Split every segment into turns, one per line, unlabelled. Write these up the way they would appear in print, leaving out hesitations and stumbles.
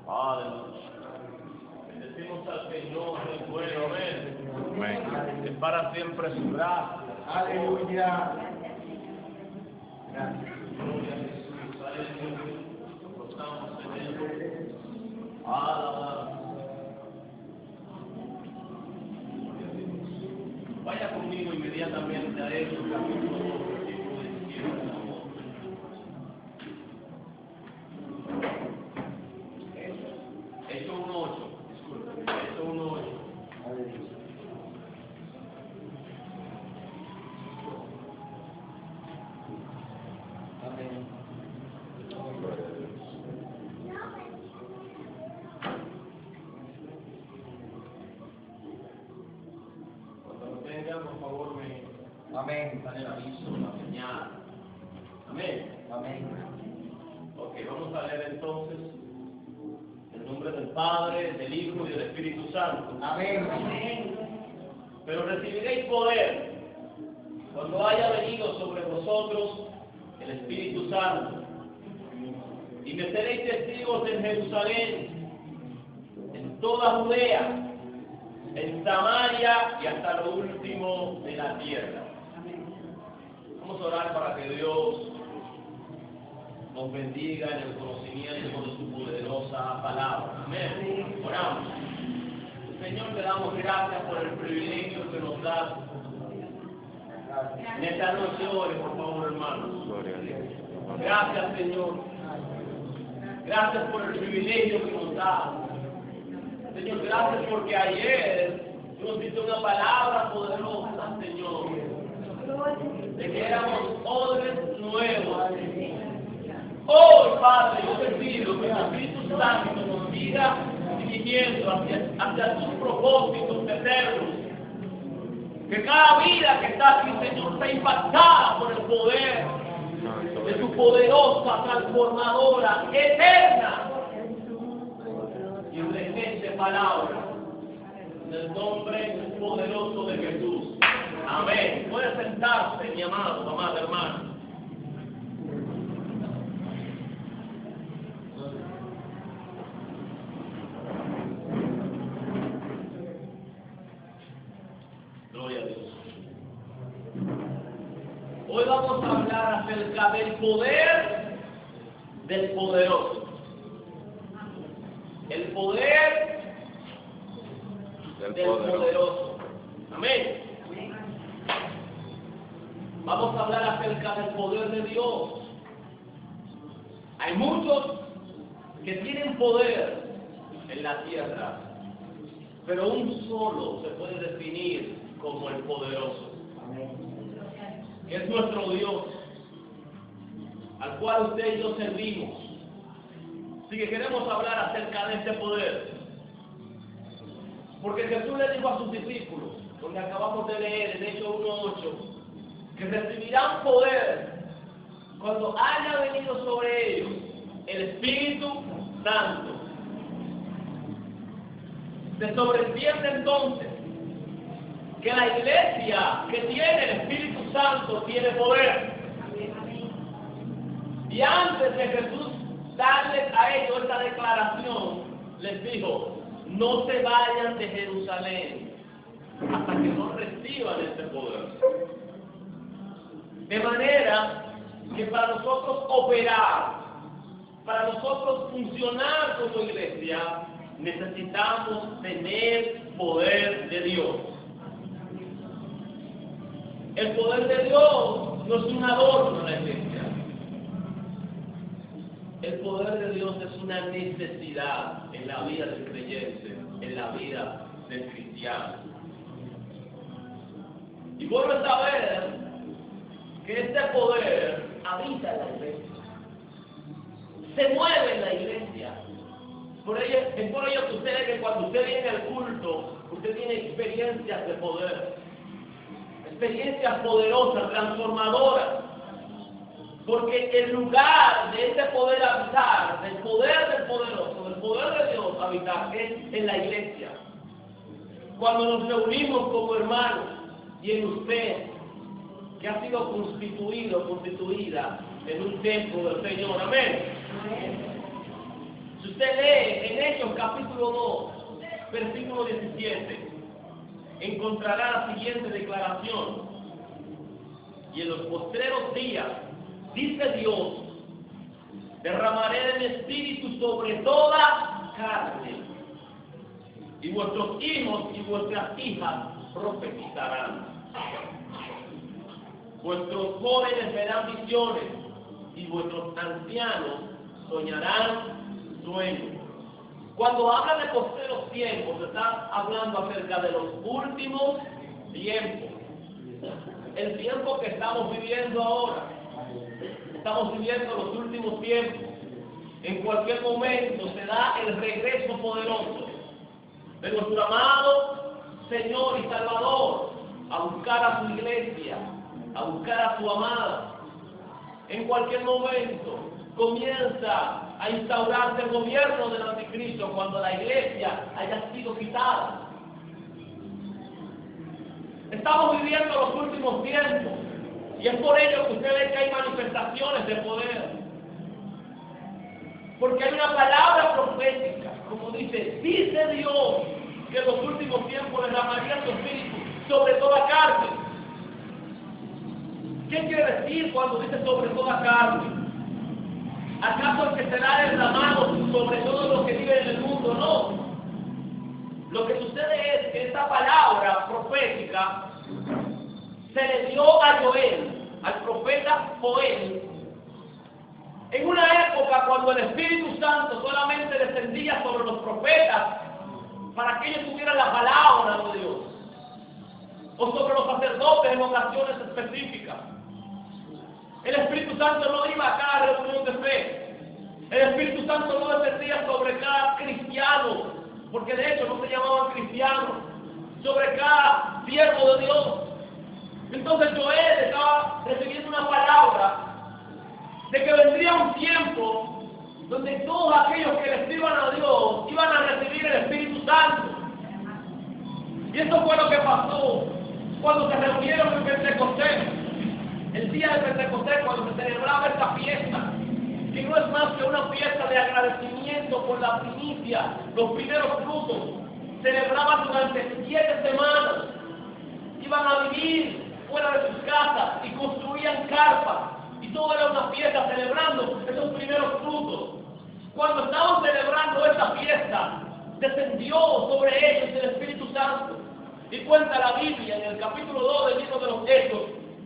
Aleluya. Bendecimos al Señor, es bueno, amén.
Amén.
Es para siempre su gracia.
Aleluya. Gracias.
Gloria a Jesús, aleluya. Nos gozamos en Él. Alabanza. Vaya conmigo inmediatamente a Hechos, capítulo 2, versículo 17, por favor. Hechos 1:8, disculpe. Hechos 1:8.
Amén.
Cuando lo tengan, por favor, me
Amén.
dan el aviso, la señal. Amén.
Amén.
Ok, vamos a leer entonces en nombre del Padre, del Hijo y del Espíritu Santo.
Amén.
Pero recibiréis poder cuando haya venido sobre vosotros el Espíritu Santo. Y me seréis testigos en Jerusalén, en toda Judea, en Samaria y hasta lo último de la tierra. Vamos a orar para que Dios nos bendiga en el conocimiento de su poderosa palabra. Amén. Oramos. Señor, te damos gracias por el privilegio que nos das. En esta noche, ore, por favor, hermanos.
Gloria a Dios.
Gracias, Señor. Gracias por el privilegio que nos das. Señor, gracias porque ayer tú nos diste una palabra poderosa, Señor, de que éramos odres nuevos. Hoy, Padre, yo te pido que el Espíritu Santo nos siga dirigiendo hacia tus propósitos eternos. Que cada vida que está aquí, Señor, sea impactada por el poder de tu poderosa, transformadora, eterna y urgente palabra. En el nombre poderoso de Jesús. Amén. Puede sentarse, mi amado, amada hermana. Gloria a Dios. Hoy vamos a hablar acerca del poder del poderoso. El poder del poderoso. Amén. Vamos a hablar acerca del poder de Dios. Hay muchos que tienen poder en la tierra, pero un solo se puede definir como el poderoso. Que es nuestro Dios, al cual usted y yo servimos. Así que queremos hablar acerca de este poder. Porque Jesús le dijo a sus discípulos, donde acabamos de leer en Hechos 1:8, que recibirán poder cuando haya venido sobre ellos el Espíritu Santo. Se sobreentiende entonces que la iglesia que tiene el Espíritu Santo tiene poder. Y antes de Jesús darles a ellos esta declaración, les dijo: no se vayan de Jerusalén hasta que no reciban este poder. De manera que para nosotros operar, para nosotros funcionar como iglesia, necesitamos tener poder de Dios. El poder de Dios no es un adorno en la iglesia. El poder de Dios es una necesidad en la vida del creyente, en la vida del cristiano. Y vuelves a ver que este poder habita en la iglesia, se mueve en la iglesia. Es por ello que usted ve que cuando usted viene al culto, usted tiene experiencias de poder, experiencias poderosas, transformadoras, porque el lugar de ese poder habitar, del poder del poderoso, del poder de Dios habitar, es en la iglesia. Cuando nos reunimos como hermanos, y en usted, que ha sido constituida en un templo del Señor. Amén. Si usted lee en Hechos capítulo 2, versículo 17, encontrará la siguiente declaración. Y en los postreros días, dice Dios, derramaré de mi espíritu sobre toda carne, y vuestros hijos y vuestras hijas profetizarán. Vuestros jóvenes verán visiones, y vuestros ancianos soñarán sueños. Cuando habla de postreros tiempos, está hablando acerca de los últimos tiempos. El tiempo que estamos viviendo ahora. Estamos viviendo los últimos tiempos. En cualquier momento se da el regreso poderoso de nuestro amado Señor y Salvador a buscar a su iglesia, a buscar a su amada. En cualquier momento comienza a instaurarse el gobierno del anticristo cuando la iglesia haya sido quitada. Estamos viviendo los últimos tiempos y es por ello que usted ve que hay manifestaciones de poder. Porque hay una palabra profética, como dice Dios, que en los últimos tiempos derramaría su espíritu sobre toda carne. ¿Qué quiere decir cuando dice sobre toda carne? ¿Acaso el que será derramado sobre todo lo que vive en el mundo? No. Lo que sucede es que esta palabra profética se le dio a Joel, al profeta Joel, en una época cuando el Espíritu Santo solamente descendía sobre los profetas para que ellos tuvieran la palabra de Dios, o sobre los sacerdotes en ocasiones específicas. El Espíritu Santo no iba a cada reunión de fe. El Espíritu Santo no descendía sobre cada cristiano, porque de hecho no se llamaban cristianos, sobre cada siervo de Dios. Entonces Joel estaba recibiendo una palabra de que vendría un tiempo donde todos aquellos que le sirvan a Dios iban a recibir el Espíritu Santo. Y eso fue lo que pasó cuando se reunieron en Pentecostés. El día de Pentecostés, cuando se celebraba esta fiesta, que no es más que una fiesta de agradecimiento por la primicia, los primeros frutos, celebraban durante 7 semanas, iban a vivir fuera de sus casas y construían carpas, y todo era una fiesta celebrando esos primeros frutos. Cuando estaban celebrando esta fiesta, descendió sobre ellos el Espíritu Santo, y cuenta la Biblia en el capítulo 2 del libro de los Hechos,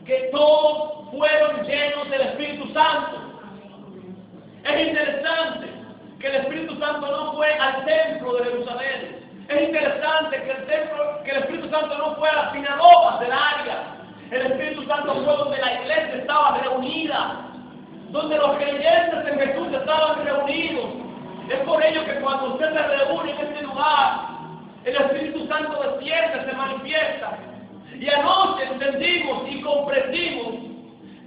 que todos fueron llenos del Espíritu Santo. Es interesante que el Espíritu Santo no fue al templo de Jerusalén. Es interesante que el Espíritu Santo no fue a las sinagogas del área. El Espíritu Santo fue donde la iglesia estaba reunida, donde los creyentes en Jesús estaban reunidos. Es por ello que cuando usted se reúne en este lugar, el Espíritu Santo desciende, se manifiesta. Y anoche entendimos y comprendimos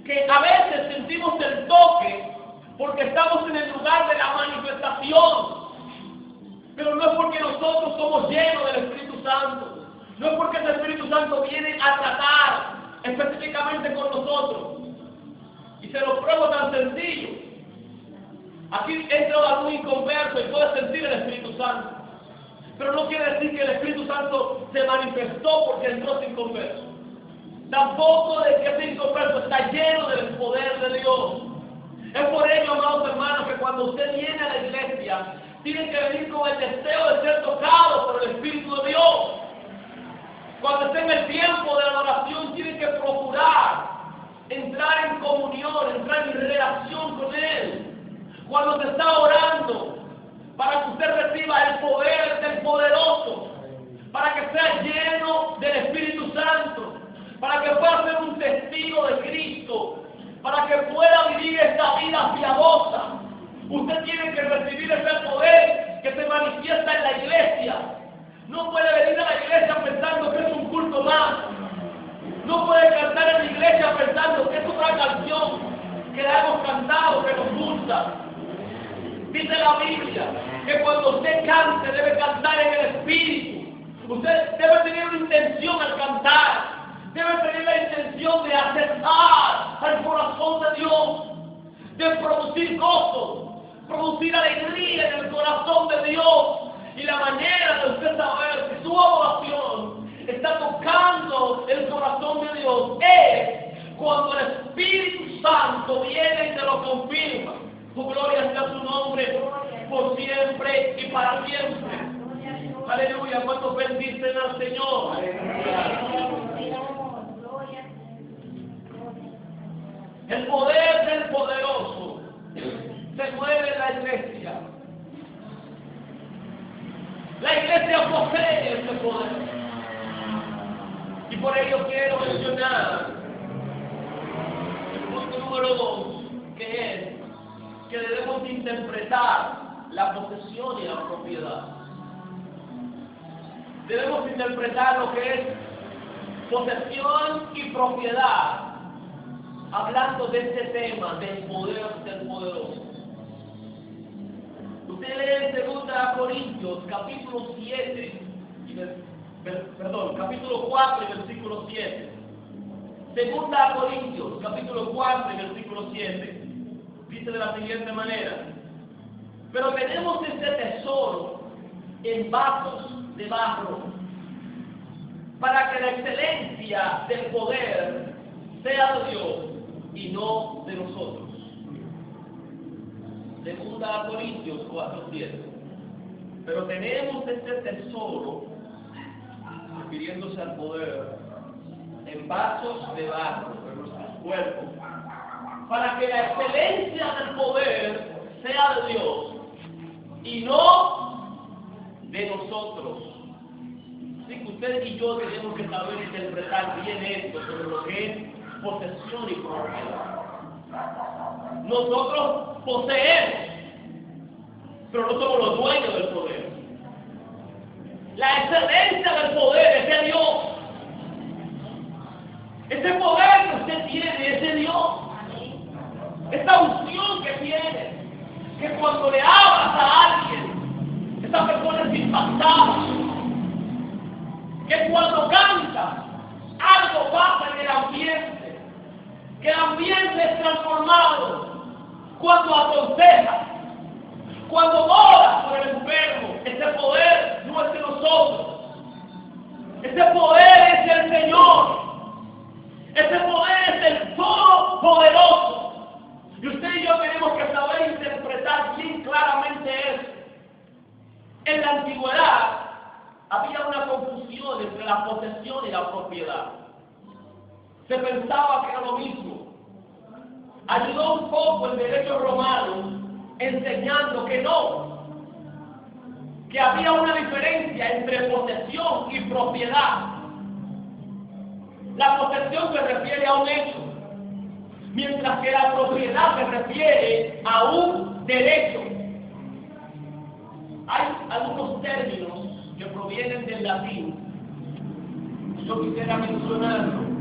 que a veces sentimos el toque porque estamos en el lugar de la manifestación. Pero no es porque nosotros somos llenos del Espíritu Santo. No es porque el Espíritu Santo viene a tratar específicamente con nosotros. Y se lo pruebo tan sencillo. Aquí entra algún inconverso y puede sentir el Espíritu Santo. Pero no quiere decir que el Espíritu Santo se manifestó porque entró sin converso. Tampoco de que ese inconverso está lleno del poder de Dios. Es por ello, amados hermanos, que cuando usted viene a la iglesia, tiene que venir con el deseo de ser tocado por el Espíritu de Dios. Cuando esté en el tiempo de la oración, tiene que procurar entrar en comunión, entrar en relación con Él. Cuando se está orando, para que usted reciba el poder del poderoso, para que sea lleno del Espíritu Santo, para que pueda ser un testigo de Cristo, para que pueda vivir esta vida piadosa. Usted tiene que recibir ese poder que se manifiesta en la iglesia. No puede venir a la iglesia pensando que es un culto más. No puede cantar en la iglesia pensando que es otra canción que la hemos cantado, que nos gusta. Dice la Biblia que cuando usted cante debe cantar en el Espíritu. Usted debe tener una intención al cantar. Debe tener la intención de acercar al corazón de Dios, de producir gozo, producir alegría en el corazón de Dios. Y la manera de usted saber que su adoración está tocando el corazón de Dios es cuando el Espíritu Santo viene y te lo confirma. Su gloria sea su nombre por siempre y para siempre. Aleluya. ¿Cuántos bendicen al Señor? El poder del poderoso se mueve en la iglesia. La iglesia posee ese poder. Y por ello quiero mencionar el punto número 2, que es que debemos interpretar la posesión y la propiedad. Debemos interpretar lo que es posesión y propiedad, hablando de este tema del poder del poderoso. Usted lee en 2 Corintios, capítulo 7, capítulo 4 y versículo 7. 2 Corintios, capítulo 4 y versículo 7. Dice de la siguiente manera: pero tenemos este tesoro en vasos de barro, para que la excelencia del poder sea de Dios y no de nosotros. 2 Corintios 4:7. Pero tenemos este tesoro, refiriéndose al poder, en vasos de barro, en nuestros cuerpos, para que la excelencia del poder sea de Dios y no de nosotros. Así que usted y yo tenemos que saber interpretar bien esto sobre lo que es posesión y propiedad. Nosotros poseemos, pero no somos los dueños del poder. La excelencia del poder es de Dios. Ese poder que usted tiene es de Dios. Esa unción que tiene, que cuando le hablas a alguien, esa persona es impactada. Que cuando canta, algo pasa en el ambiente. Que el ambiente es transformado. Cuando aconseja, cuando ora por el enfermo, ese poder no es de nosotros. Ese poder es del Señor. Ese poder es del Todopoderoso. Y usted y yo tenemos que saber interpretar bien claramente eso. En la antigüedad había una confusión entre la posesión y la propiedad. Se pensaba que era lo mismo. Ayudó un poco el derecho romano enseñando que no, que había una diferencia entre posesión y propiedad. La posesión se refiere a un hecho, mientras que la propiedad se refiere a un derecho. Hay algunos términos que provienen del latín. Yo quisiera mencionarlo.